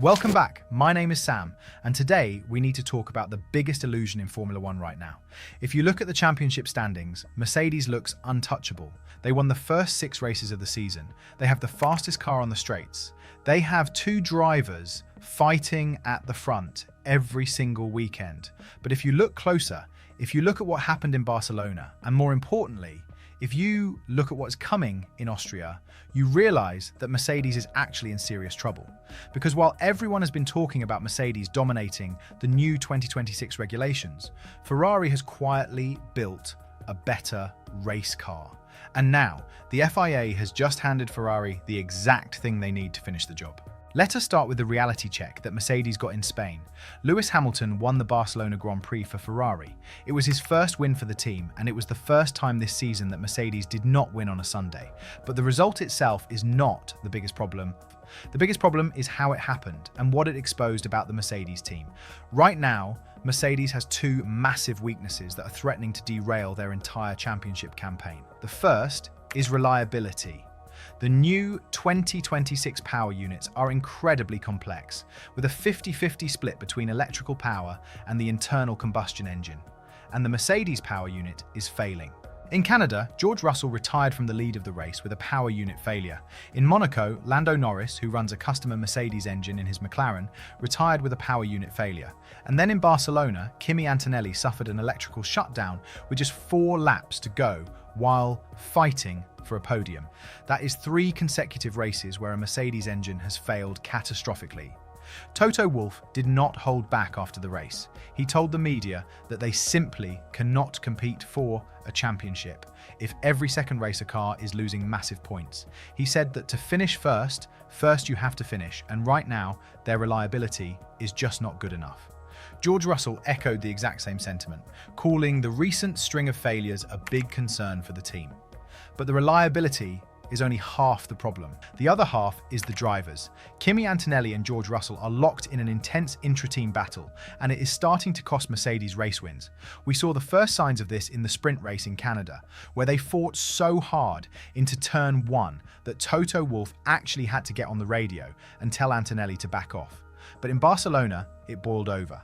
Welcome back, my name is Sam, and today we need to talk about the biggest illusion in Formula One right now. If you look at the championship standings, Mercedes looks untouchable. They won the first 6 races of the season. They have the fastest car on the straights. They have 2 drivers fighting at the front every single weekend. But if you look closer, if you look at what happened in Barcelona, and more importantly, if you look at what's coming in Austria, you realize that Mercedes is actually in serious trouble. Because while everyone has been talking about Mercedes dominating the new 2026 regulations, Ferrari has quietly built a better race car. And now, the FIA has just handed Ferrari the exact thing they need to finish the job. Let us start with the reality check that Mercedes got in Spain. Lewis Hamilton won the Barcelona Grand Prix for Ferrari. It was his first win for the team, and it was the first time this season that Mercedes did not win on a Sunday. But the result itself is not the biggest problem. The biggest problem is how it happened and what it exposed about the Mercedes team. Right now, Mercedes has 2 massive weaknesses that are threatening to derail their entire championship campaign. The first is reliability. The new 2026 power units are incredibly complex, with a 50-50 split between electrical power and the internal combustion engine, and the Mercedes power unit is failing. In Canada, George Russell retired from the lead of the race with a power unit failure. In Monaco, Lando Norris, who runs a customer Mercedes engine in his McLaren, retired with a power unit failure. And then in Barcelona, Kimi Antonelli suffered an electrical shutdown with just 4 laps to go while fighting for a podium. That is 3 consecutive races where a Mercedes engine has failed catastrophically. Toto Wolff did not hold back after the race. He told the media that they simply cannot compete for a championship if every second race a car is losing massive points. He said that to finish first you have to finish, and right now their reliability is just not good enough. George Russell echoed the exact same sentiment, calling the recent string of failures a big concern for the team. But the reliability is only half the problem. The other half is the drivers. Kimi Antonelli and George Russell are locked in an intense intra-team battle, and it is starting to cost Mercedes race wins. We saw the first signs of this in the sprint race in Canada, where they fought so hard into turn 1 that Toto Wolff actually had to get on the radio and tell Antonelli to back off. But in Barcelona, it boiled over.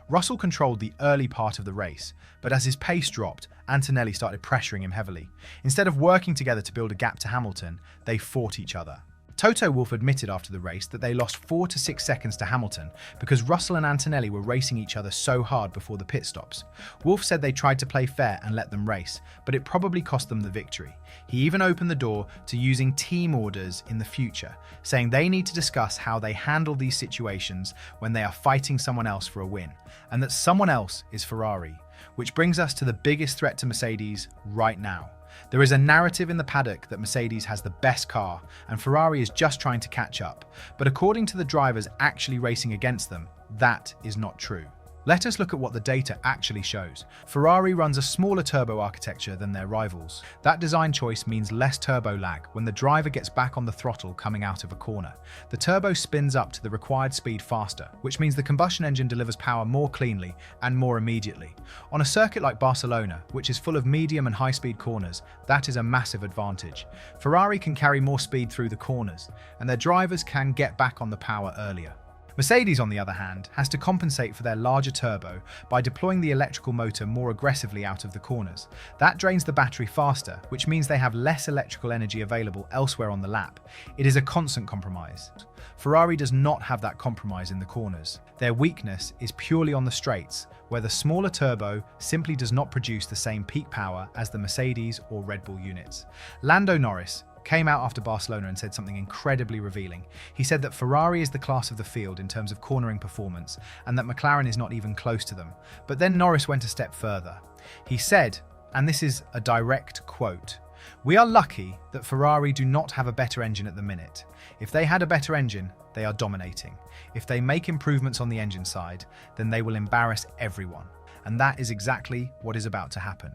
Russell controlled the early part of the race, but as his pace dropped, Antonelli started pressuring him heavily. Instead of working together to build a gap to Hamilton, they fought each other. Toto Wolff admitted after the race that they lost 4 to 6 seconds to Hamilton because Russell and Antonelli were racing each other so hard before the pit stops. Wolff said they tried to play fair and let them race, but it probably cost them the victory. He even opened the door to using team orders in the future, saying they need to discuss how they handle these situations when they are fighting someone else for a win, and that someone else is Ferrari. Which brings us to the biggest threat to Mercedes right now. There is a narrative in the paddock that Mercedes has the best car and Ferrari is just trying to catch up. But according to the drivers actually racing against them, that is not true. Let us look at what the data actually shows. Ferrari runs a smaller turbo architecture than their rivals. That design choice means less turbo lag when the driver gets back on the throttle coming out of a corner. The turbo spins up to the required speed faster, which means the combustion engine delivers power more cleanly and more immediately. On a circuit like Barcelona, which is full of medium and high-speed corners, that is a massive advantage. Ferrari can carry more speed through the corners, and their drivers can get back on the power earlier. Mercedes, on the other hand, has to compensate for their larger turbo by deploying the electrical motor more aggressively out of the corners. That drains the battery faster, which means they have less electrical energy available elsewhere on the lap. It is a constant compromise. Ferrari does not have that compromise in the corners. Their weakness is purely on the straights, where the smaller turbo simply does not produce the same peak power as the Mercedes or Red Bull units. Lando Norris came out after Barcelona and said something incredibly revealing. He said that Ferrari is the class of the field in terms of cornering performance and that McLaren is not even close to them. But then Norris went a step further. He said, and this is a direct quote, "We are lucky that Ferrari do not have a better engine at the minute. If they had a better engine, they are dominating. If they make improvements on the engine side, then they will embarrass everyone." And that is exactly what is about to happen.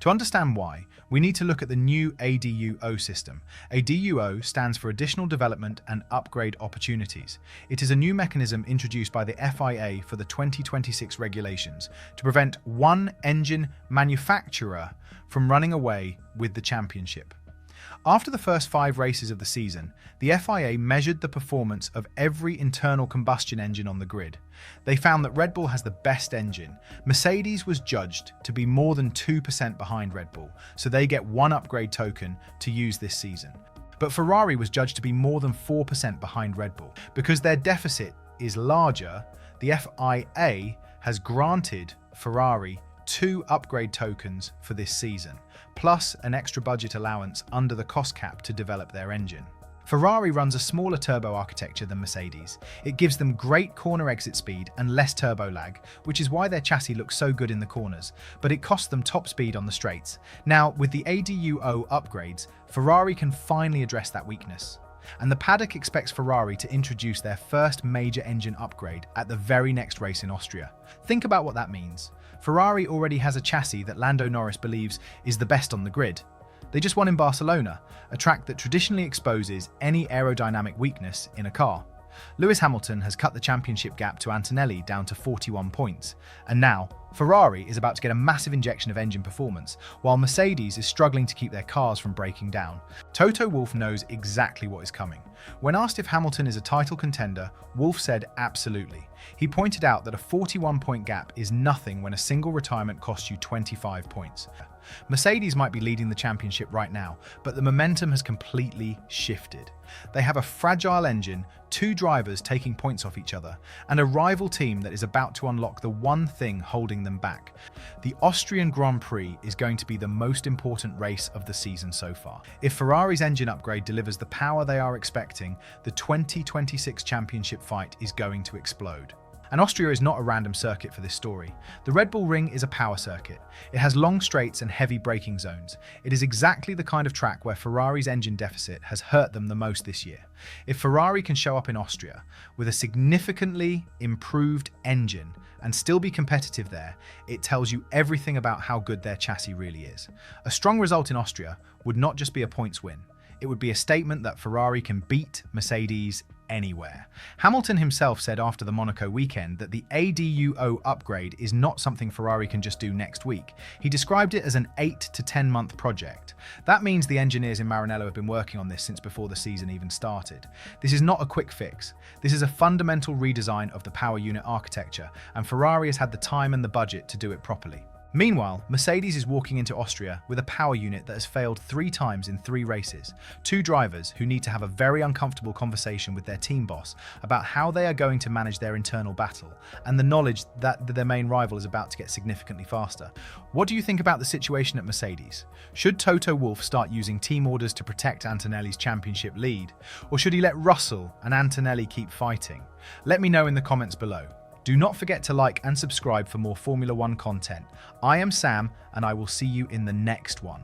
To understand why, we need to look at the new ADUO system. ADUO stands for Additional Development and Upgrade Opportunities. It is a new mechanism introduced by the FIA for the 2026 regulations to prevent one engine manufacturer from running away with the championship. After the first 5 races of the season, the FIA measured the performance of every internal combustion engine on the grid. They found that Red Bull has the best engine. Mercedes was judged to be more than 2% behind Red Bull, so they get 1 upgrade token to use this season. But Ferrari was judged to be more than 4% behind Red Bull. Because their deficit is larger, the FIA has granted Ferrari 2 upgrade tokens for this season, plus an extra budget allowance under the cost cap to develop their engine. Ferrari runs a smaller turbo architecture than Mercedes. It gives them great corner exit speed and less turbo lag, which is why their chassis looks so good in the corners, but it costs them top speed on the straights. Now, with the ADUO upgrades, Ferrari can finally address that weakness. And the paddock expects Ferrari to introduce their first major engine upgrade at the very next race in Austria. Think about what that means. Ferrari already has a chassis that Lando Norris believes is the best on the grid. They just won in Barcelona, a track that traditionally exposes any aerodynamic weakness in a car. Lewis Hamilton has cut the championship gap to Antonelli down to 41 points, and now Ferrari is about to get a massive injection of engine performance, while Mercedes is struggling to keep their cars from breaking down. Toto Wolff knows exactly what is coming. When asked if Hamilton is a title contender, Wolff said absolutely. He pointed out that a 41-point gap is nothing when a single retirement costs you 25 points. Mercedes might be leading the championship right now, but the momentum has completely shifted. They have a fragile engine, 2 drivers taking points off each other, and a rival team that is about to unlock the one thing holding them back. The Austrian Grand Prix is going to be the most important race of the season so far. If Ferrari's engine upgrade delivers the power they are expecting, the 2026 championship fight is going to explode. And Austria is not a random circuit for this story. The Red Bull Ring is a power circuit. It has long straights and heavy braking zones. It is exactly the kind of track where Ferrari's engine deficit has hurt them the most this year. If Ferrari can show up in Austria with a significantly improved engine and still be competitive there, it tells you everything about how good their chassis really is. A strong result in Austria would not just be a points win. It would be a statement that Ferrari can beat Mercedes anywhere. Hamilton himself said after the Monaco weekend that the ADUO upgrade is not something Ferrari can just do next week. He described it as an 8 to 10 month project. That means the engineers in Maranello have been working on this since before the season even started. This is not a quick fix. This is a fundamental redesign of the power unit architecture, and Ferrari has had the time and the budget to do it properly. Meanwhile, Mercedes is walking into Austria with a power unit that has failed 3 times in 3 races. 2 drivers who need to have a very uncomfortable conversation with their team boss about how they are going to manage their internal battle, and the knowledge that their main rival is about to get significantly faster. What do you think about the situation at Mercedes? Should Toto Wolff start using team orders to protect Antonelli's championship lead? Or should he let Russell and Antonelli keep fighting? Let me know in the comments below. Do not forget to like and subscribe for more Formula One content. I am Sam, and I will see you in the next one.